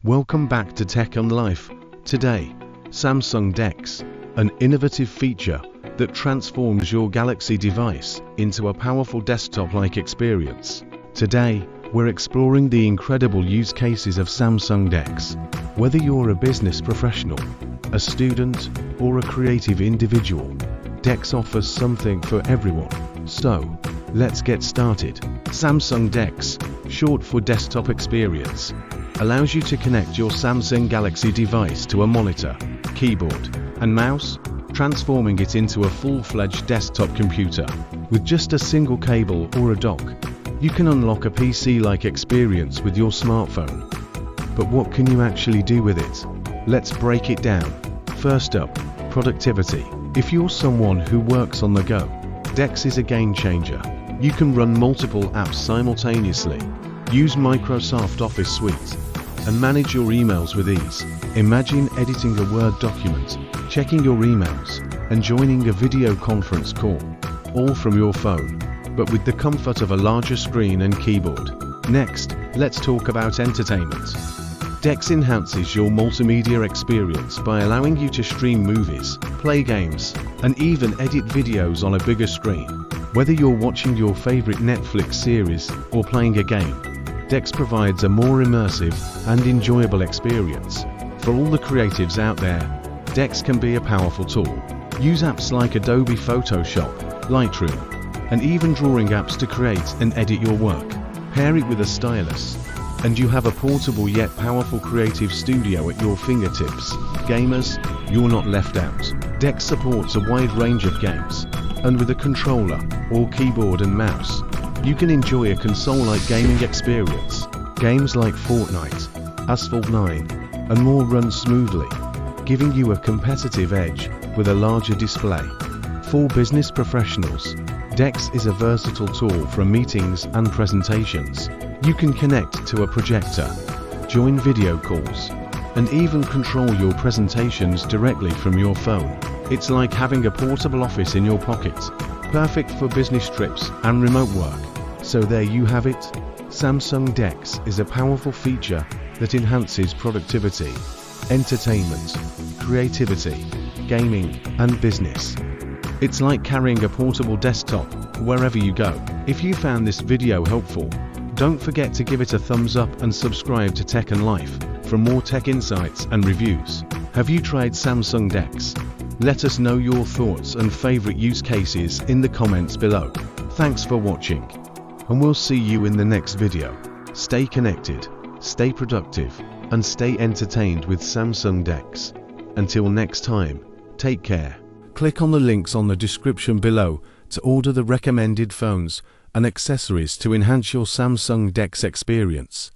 Welcome back to Tech and Life. Today, Samsung DeX, an innovative feature that transforms your Galaxy device into a powerful desktop-like experience. Today, we're exploring the incredible use cases of Samsung DeX. Whether you're a business professional, a student, or a creative individual, DeX offers something for everyone. So, let's get started. Samsung DeX, short for Desktop Experience, allows you to connect your Samsung Galaxy device to a monitor, keyboard, and mouse, transforming it into a full-fledged desktop computer. With just a single cable or a dock, you can unlock a PC-like experience with your smartphone. But what can you actually do with it? Let's break it down. First up, productivity. If you're someone who works on the go, DeX is a game changer. You can run multiple apps simultaneously, use Microsoft Office Suite, and manage your emails with ease. Imagine editing a Word document, checking your emails, and joining a video conference call, all from your phone, but with the comfort of a larger screen and keyboard. Next, let's talk about entertainment. DeX enhances your multimedia experience by allowing you to stream movies, play games, and even edit videos on a bigger screen. Whether you're watching your favorite Netflix series or playing a game, DeX provides a more immersive and enjoyable experience. For all the creatives out there, DeX can be a powerful tool. Use apps like Adobe Photoshop, Lightroom, and even drawing apps to create and edit your work. Pair it with a stylus, and you have a portable yet powerful creative studio at your fingertips. Gamers, you're not left out. DeX supports a wide range of games, and with a controller or keyboard and mouse, you can enjoy a console-like gaming experience. Games like Fortnite, Asphalt 9, and more run smoothly, giving you a competitive edge with a larger display. For business professionals, DeX is a versatile tool for meetings and presentations. You can connect to a projector, join video calls, and even control your presentations directly from your phone. It's like having a portable office in your pocket, perfect for business trips and remote work. So there you have it. Samsung DeX is a powerful feature that enhances productivity, entertainment, creativity, gaming, and business. It's like carrying a portable desktop wherever you go. If you found this video helpful, don't forget to give it a thumbs up and subscribe to Tech and Life for more tech insights and reviews. Have you tried Samsung DeX? Let us know your thoughts and favorite use cases in the comments below. Thanks for watching, and we'll see you in the next video. Stay connected, stay productive, and stay entertained with Samsung DeX. Until next time, take care. Click on the links on the description below to order the recommended phones and accessories to enhance your Samsung DeX experience.